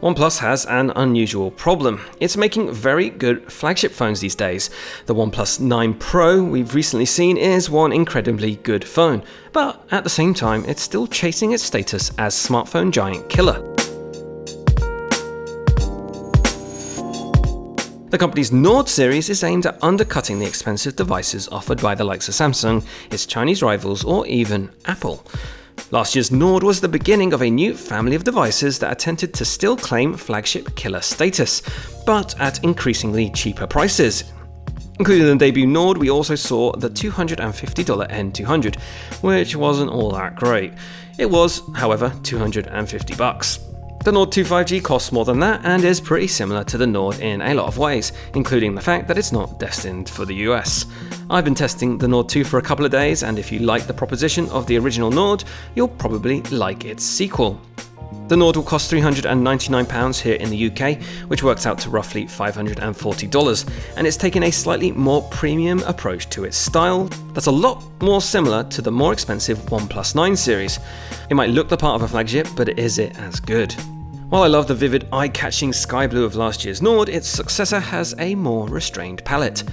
OnePlus has an unusual problem. It's making very good flagship phones these days. The OnePlus 9 Pro we've recently seen is one incredibly good phone, but at the same time, it's still chasing its status as smartphone giant killer. The company's Nord series is aimed at undercutting the expensive devices offered by the likes of Samsung, its Chinese rivals, or even Apple. Last year's Nord was the beginning of a new family of devices that attempted to still claim flagship killer status, but at increasingly cheaper prices. Including the debut Nord, we also saw the $250 N200, which wasn't all that great. It was, however, $250. The Nord 2 5G costs more than that and is pretty similar to the Nord in a lot of ways, including the fact that it's not destined for the US. I've been testing the Nord 2 for a couple of days, and if you like the proposition of the original Nord, you'll probably like its sequel. The Nord will cost £399 here in the UK, which works out to roughly $540, and it's taken a slightly more premium approach to its style that's a lot more similar to the more expensive OnePlus 9 series. It might look the part of a flagship, but is it as good? While I love the vivid, eye-catching sky blue of last year's Nord, its successor has a more restrained palette.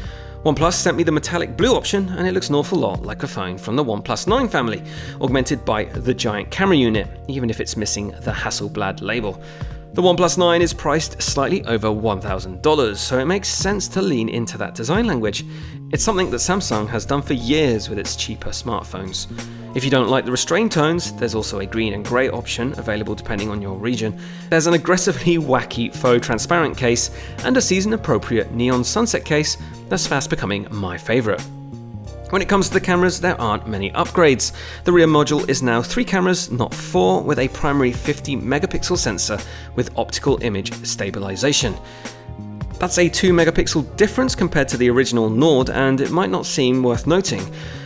OnePlus sent me the metallic blue option, and it looks an awful lot like a phone from the OnePlus 9 family, augmented by the giant camera unit, even if it's missing the Hasselblad label. The OnePlus 9 is priced slightly over $1,000, so it makes sense to lean into that design language. It's something that Samsung has done for years with its cheaper smartphones. If you don't like the restrained tones, there's also a green and grey option available depending on your region. There's an aggressively wacky faux transparent case and a season-appropriate neon sunset case that's fast becoming my favourite. When it comes to the cameras, there aren't many upgrades. The rear module is now 3 cameras, not 4, with a primary 50-megapixel sensor with optical image stabilization. That's a 2-megapixel difference compared to the original Nord, and it might not seem worth noting.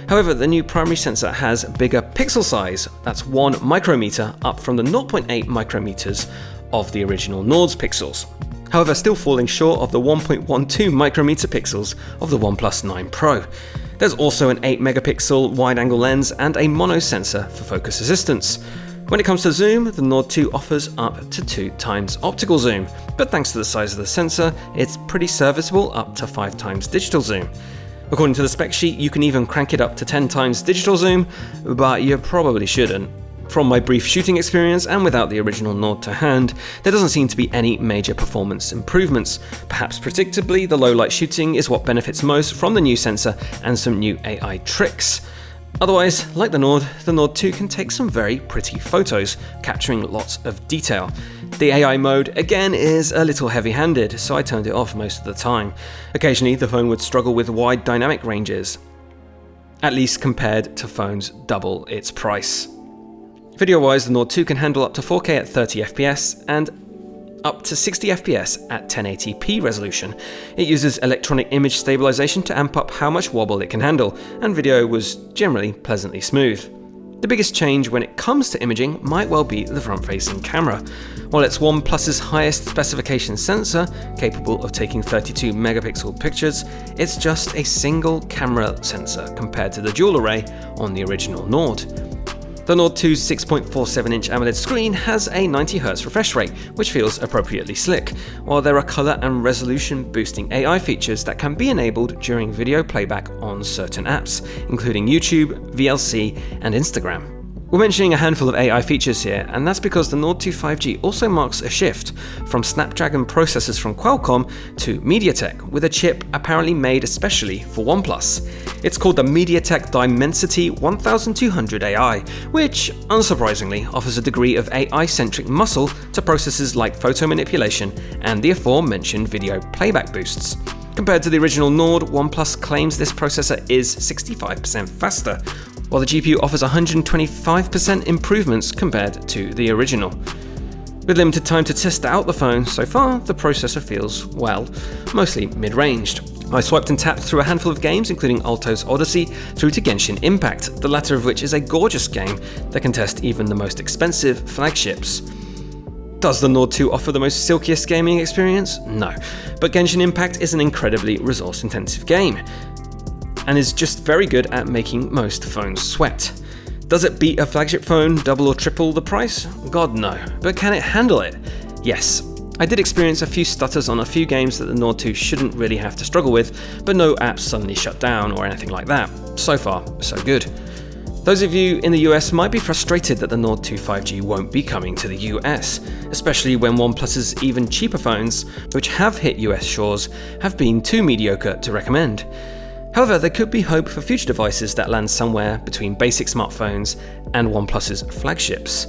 However, the new primary sensor has bigger pixel size, that's 1 micrometer, up from the 0.8 micrometers of the original Nord's pixels. However, still falling short of the 1.12 micrometer pixels of the OnePlus 9 Pro. There's also an 8-megapixel wide-angle lens and a mono sensor for focus assistance. When it comes to zoom, the Nord 2 offers up to 2 times optical zoom, but thanks to the size of the sensor, it's pretty serviceable up to 5 times digital zoom. According to the spec sheet, you can even crank it up to 10 times digital zoom, but you probably shouldn't. From my brief shooting experience and without the original Nord to hand, there doesn't seem to be any major performance improvements. Perhaps predictably, the low light shooting is what benefits most from the new sensor and some new AI tricks. Otherwise, like the Nord 2 can take some very pretty photos, capturing lots of detail. The AI mode, again, is a little heavy-handed, so I turned it off most of the time. Occasionally, the phone would struggle with wide dynamic ranges, at least compared to phones double its price. Video-wise, the Nord 2 can handle up to 4K at 30 FPS and up to 60 FPS at 1080p resolution. It uses electronic image stabilization to amp up how much wobble it can handle, and video was generally pleasantly smooth. The biggest change when it comes to imaging might well be the front-facing camera. While it's OnePlus's highest specification sensor, capable of taking 32 megapixel pictures, it's just a single camera sensor compared to the dual array on the original Nord. The Nord 2's 6.47-inch AMOLED screen has a 90Hz refresh rate, which feels appropriately slick, while there are color and resolution boosting AI features that can be enabled during video playback on certain apps, including YouTube, VLC, and Instagram. We're mentioning a handful of AI features here, and that's because the Nord 2 5G also marks a shift from Snapdragon processors from Qualcomm to MediaTek, with a chip apparently made especially for OnePlus. It's called the MediaTek Dimensity 1200 AI, which, unsurprisingly, offers a degree of AI-centric muscle to processes like photo manipulation and the aforementioned video playback boosts. Compared to the original Nord, OnePlus claims this processor is 65% faster, while the GPU offers 125% improvements compared to the original. With limited time to test out the phone, so far the processor feels, well, mostly mid-ranged. I swiped and tapped through a handful of games, including Alto's Odyssey through to Genshin Impact, the latter of which is a gorgeous game that can test even the most expensive flagships. Does the Nord 2 offer the most silkiest gaming experience? No, but Genshin Impact is an incredibly resource-intensive game, and is just very good at making most phones sweat. Does it beat a flagship phone double or triple the price? God no, but can it handle it? Yes, I did experience a few stutters on a few games that the Nord 2 shouldn't really have to struggle with, but no apps suddenly shut down or anything like that. So far, so good. Those of you in the US might be frustrated that the Nord 2 5G won't be coming to the US, especially when OnePlus's even cheaper phones, which have hit US shores, have been too mediocre to recommend. However, there could be hope for future devices that land somewhere between basic smartphones and OnePlus's flagships.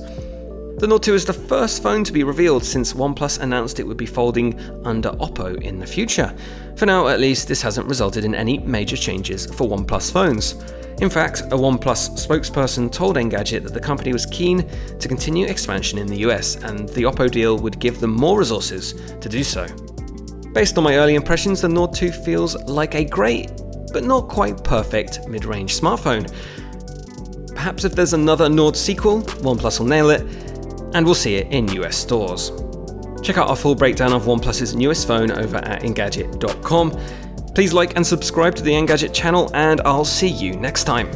The Nord 2 is the first phone to be revealed since OnePlus announced it would be folding under Oppo in the future. For now, at least, this hasn't resulted in any major changes for OnePlus phones. In fact, a OnePlus spokesperson told Engadget that the company was keen to continue expansion in the US, and the Oppo deal would give them more resources to do so. Based on my early impressions, the Nord 2 feels like a great, but not quite perfect mid-range smartphone. Perhaps if there's another Nord sequel, OnePlus will nail it, and we'll see it in US stores. Check out our full breakdown of OnePlus's newest phone over at Engadget.com. Please like and subscribe to the Engadget channel, and I'll see you next time.